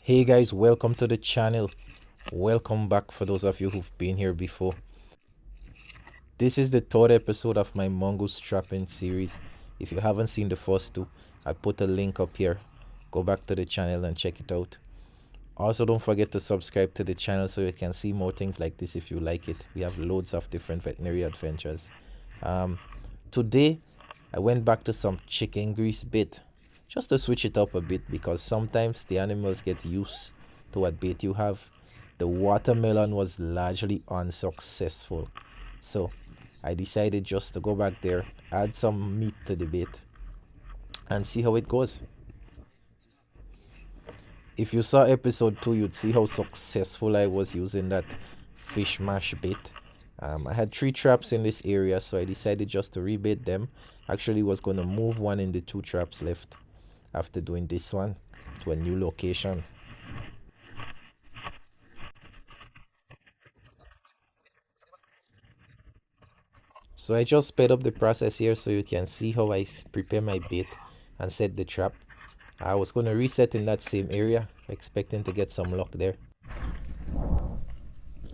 Hey guys, welcome to the channel. Welcome back for those of you who've been here before. This is the third episode of my mongoose trapping series. If you haven't seen the first two, I put a link up here. Go back to the channel and check it out. Also, don't forget to subscribe to the channel so you can see more things like this if you like it. We have loads of different veterinary adventures. Today, I went back to some chicken grease bait just to switch it up a bit because sometimes the animals get used to what bait you have. The watermelon was largely unsuccessful, so I decided just to go back there, add some meat to the bait, and see how it goes. If you saw episode 2, you'd see how successful I was using that fish mash bait. I had 3 traps in this area, so I decided just to rebait them. Actually was going to move one in the 2 traps left after doing this one to a new location. So I just sped up the process here so you can see how I prepare my bait and set the trap. I was going to reset in that same area, expecting to get some luck there.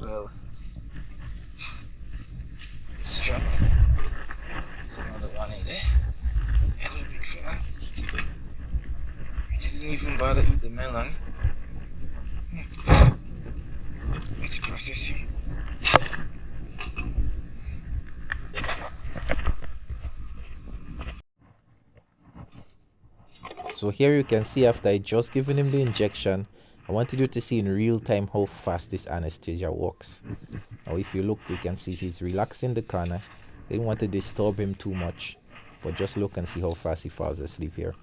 Well, this trap, there's another one in there. Hello, big fella. Didn't even bother eat the melon. Let's process him. So here you can see after I just given him the injection, I wanted you to see in real time how fast this anesthesia works. Now if you look, you can see he's relaxed in the corner. I didn't want to disturb him too much, but just look and see how fast he falls asleep here.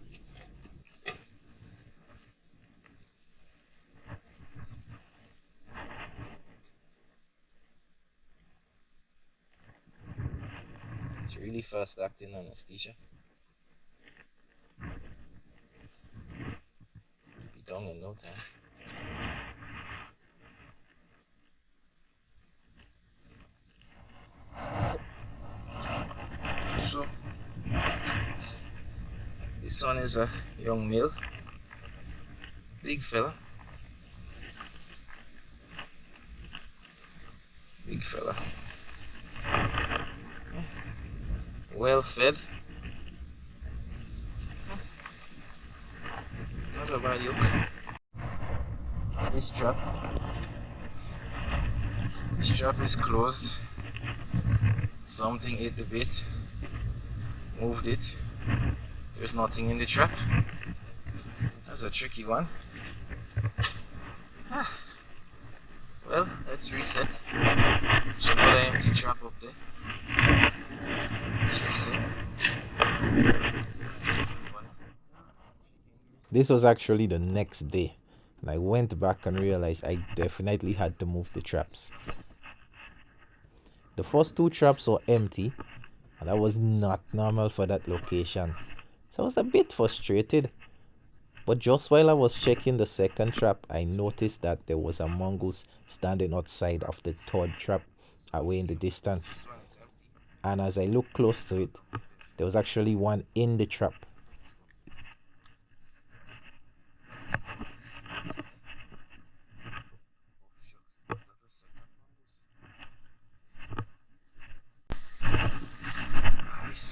It's really fast acting anesthesia. Be done in no time. So this one is a young male, big fella. Big fella. Well fed. Not a bad look. This trap is closed. Something ate the bait, moved it. There's nothing in the trap. That's a tricky one. Well, let's reset. There's another empty trap up there. Let's reset. This was actually the next day, and I went back and realized I definitely had to move the traps. The first 2 traps were empty, and that was not normal for that location. So I was a bit frustrated. But just while I was checking the second trap, I noticed that there was a mongoose standing outside of the third trap away in the distance. And as I looked close to it, there was actually one in the trap.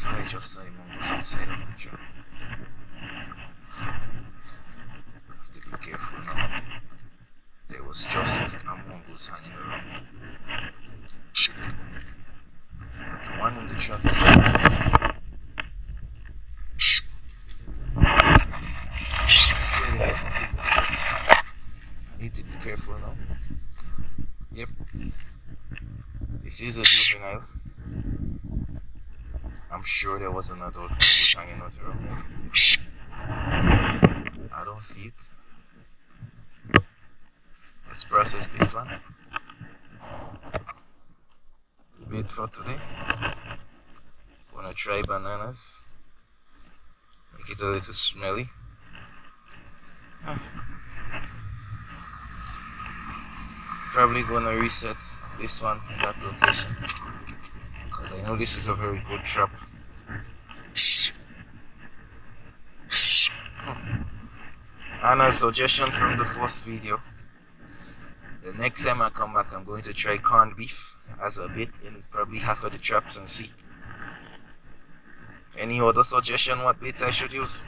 I just saw a mongoose outside of the trap. Have to be careful now. There was just a mongoose hanging around. The one in the trap is need to be careful now. Yep. This is a juvenile. I'm sure there was an adult mongoose hanging out around. I don't see it. Let's process this one. Wait for today. Wanna try bananas? Make it a little smelly. Probably gonna reset this one in that location because I know this is a very good trap. And a suggestion from the first video, the next time I come back I'm going to try corned beef as a bait in probably half of the traps and see. Any other suggestion what baits I should use?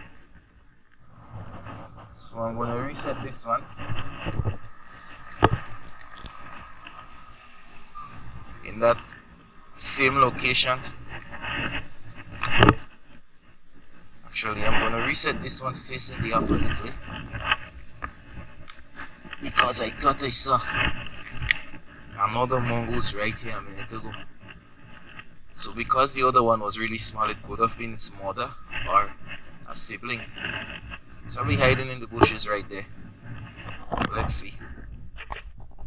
So I'm going to reset this one in that same location. Actually, I'm going to reset this one facing the opposite way because I thought I saw another mongoose right here a minute ago. So because the other one was really small, it could have been its mother or a sibling. It's probably hiding in the bushes right there. Let's see.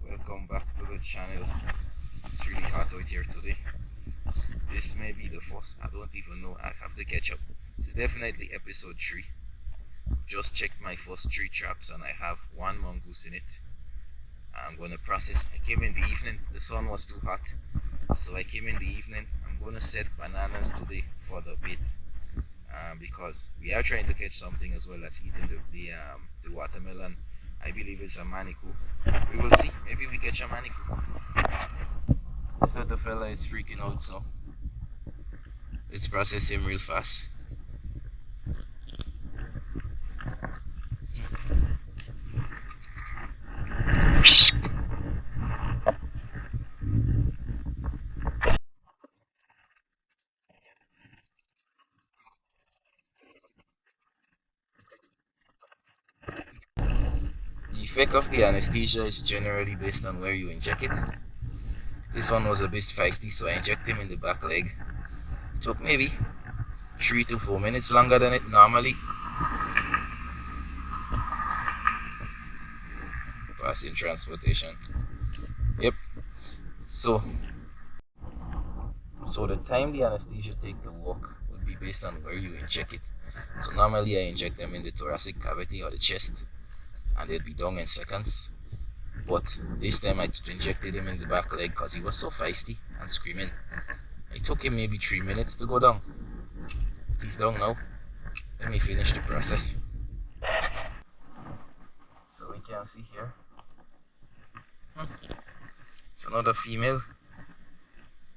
Welcome back to the channel. It's really hot out here today. This may be the first, I don't even know, I have to catch up. It's definitely episode 3. Just checked my first 3 traps and I have 1 mongoose in it. I'm going to process. I came in the evening, the sun was too hot, so I came in the evening. I'm going to set bananas today for the bait because we are trying to catch something as well as eating the watermelon. I believe it's a manikou. We will see, maybe we catch a manikou. This little fella is freaking out, so let's process him real fast. The effect of the anesthesia is generally based on where you inject it. This one was a bit feisty, so I injected him in the back leg. It took maybe 3 to 4 minutes longer than it normally. Passing transportation. Yep. So the time the anesthesia take to work would be based on where you inject it. So normally I inject them in the thoracic cavity or the chest, and they'd be done in seconds. But this time I injected him in the back leg because he was so feisty and screaming. It took him maybe 3 minutes to go down. He's down now. Let me finish the process. So we can see here. It's another female.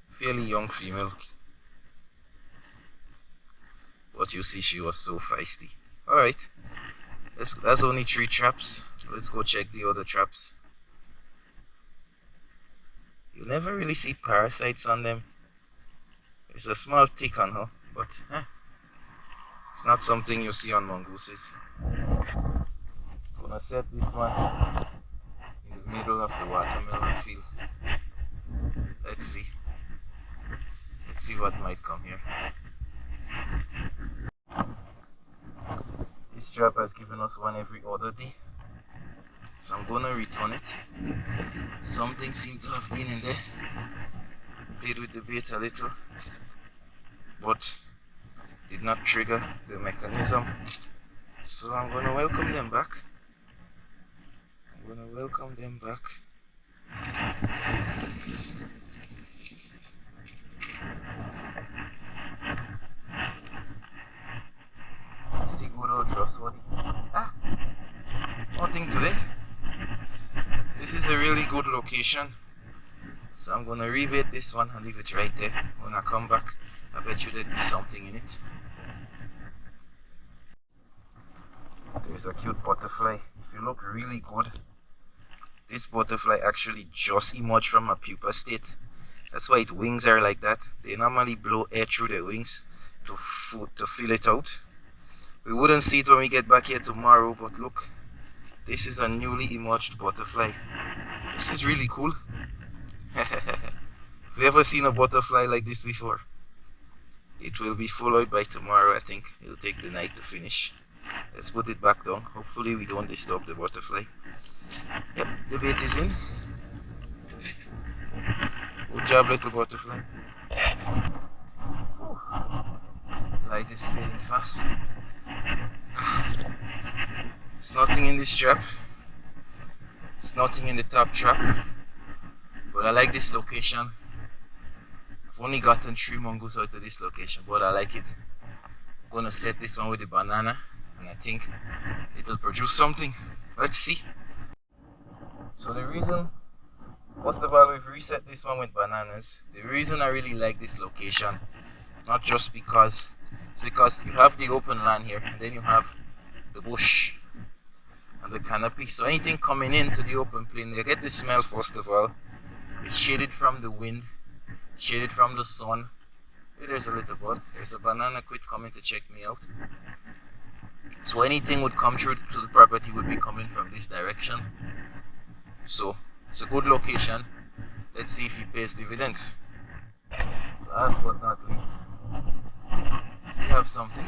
Fairly young female. But you see she was so feisty. Alright. That's only 3 traps. Let's go check the other traps. You never really see parasites on them. There's a small tick on her, but it's not something you see on mongooses. I'm gonna set this one in the middle of the watermelon field. Let's see. Let's see what might come here. This trap has given us one every other day, so I'm gonna return it. Something seemed to have been in there. Played with the bait a little, but did not trigger the mechanism. So I'm gonna welcome them back. See, good old trustworthy. Nothing today. This is a really good location. So I'm gonna rebait this one and leave it right there. When I come back, I bet you there'd be something in it. There's a cute butterfly. If you look really good, this butterfly actually just emerged from a pupa state. That's why its wings are like that. They normally blow air through their wings to fill it out. We wouldn't see it when we get back here tomorrow, but look, this is a newly emerged butterfly. This is really cool. Have you ever seen a butterfly like this before? It will be followed by tomorrow, I think. It'll take the night to finish. Let's put it back down. Hopefully we don't disturb the butterfly. Yep, the bait is in. Good job, little butterfly. Light is fading fast. There's nothing in this trap. There's nothing in the top trap. But I like this location. I've only gotten 3 mongoose out of this location, but I like it. I'm gonna set this one with the banana and I think it'll produce something. Let's see. So the reason, first of all, we've reset this one with bananas. The reason I really like this location, not just because, it's because you have the open land here, and then you have the bush and the canopy. So anything coming into the open plain, you get the smell first of all. It's shaded from the wind, shaded from the sun. Hey, there's a little bud. There's a banana quit coming to check me out. So anything would come through to the property would be coming from this direction. So it's a good location. Let's see if he pays dividends. Last but not least, we have something.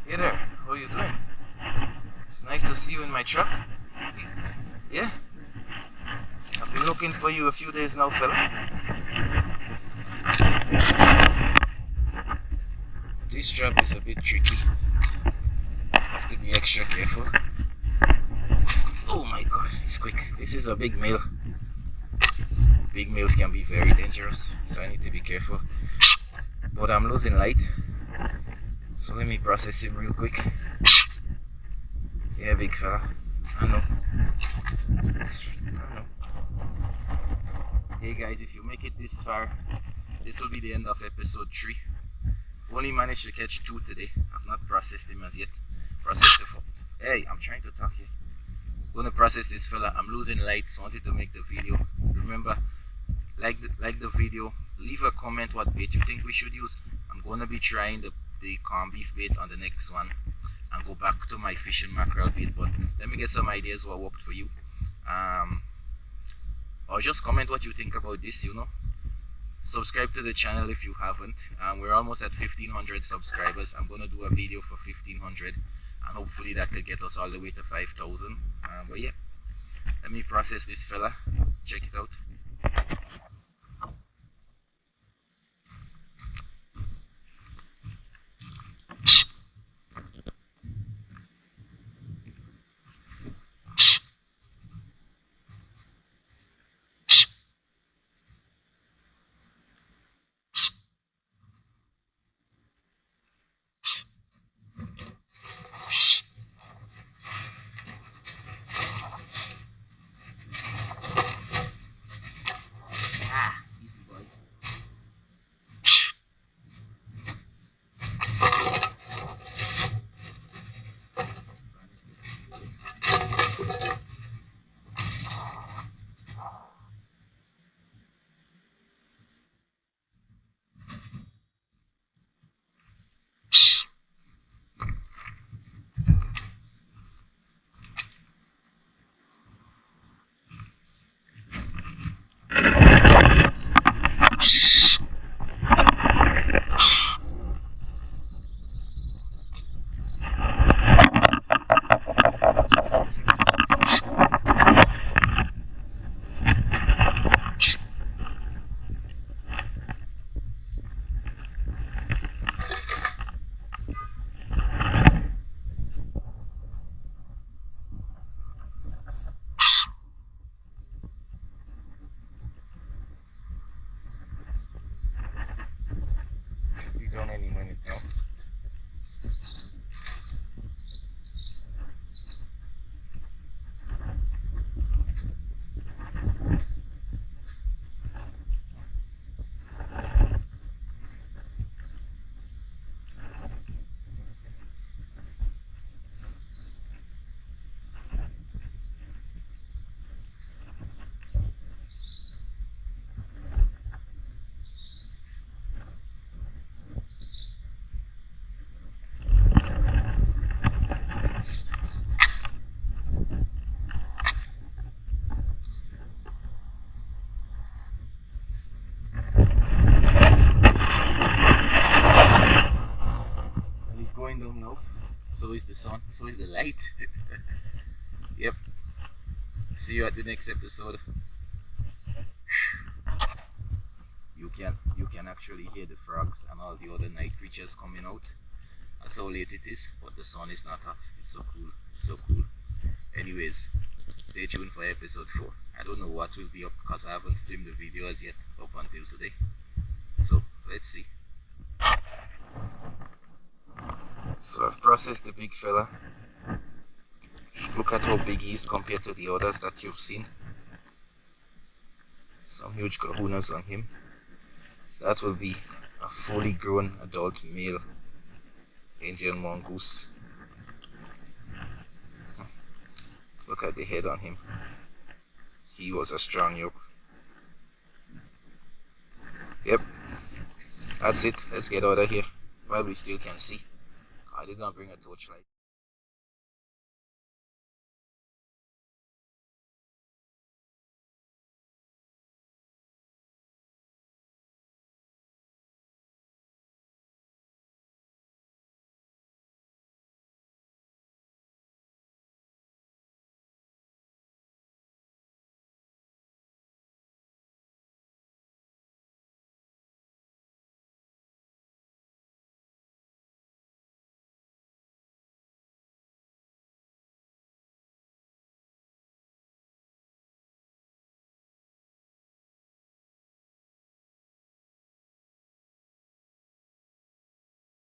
Hey there, how are you doing? It's nice to see you in my truck. Yeah? I've been looking for you a few days now, fella. This trap is a bit tricky. Have to be extra careful. Oh my god, it's quick. This is a big male. Big males can be very dangerous, so I need to be careful. But I'm losing light, so let me process him real quick. Yeah, big fella. I know. Hey guys, if you make it this far, this will be the end of episode 3. I've only managed to catch 2 today. I've not processed him as yet. Processed the Hey, I'm trying to talk here. I'm gonna process this fella. I'm losing light, so I wanted to make the video. Remember, like the video, leave a comment what bait you think we should use. I'm gonna be trying the corned beef bait on the next one and go back to my fish and mackerel bait, but let me get some ideas what worked for you. Or just comment what you think about this, you know. Subscribe to the channel if you haven't. We're almost at 1500 subscribers. I'm gonna do a video for 1500 and hopefully that could get us all the way to 5000. But yeah, let me process this fella. Check it out. Done any minute now. Going down now. So is the sun, so is the light. Yep. See you at the next episode. You can actually hear the frogs and all the other night creatures coming out. That's how late it is, but the sun is not hot. It's so cool. It's so cool. Anyways, stay tuned for episode 4. I don't know what will be up because I haven't filmed the video as yet up until today. So let's see. So I've processed the big fella. Look at how big he is compared to the others that you've seen. Some huge kahunas on him. That will be a fully grown adult male Indian mongoose. Look at the head on him. He was a strong yoke. Yep, that's it. Let's get out of here while we still can see. I did not bring a torchlight.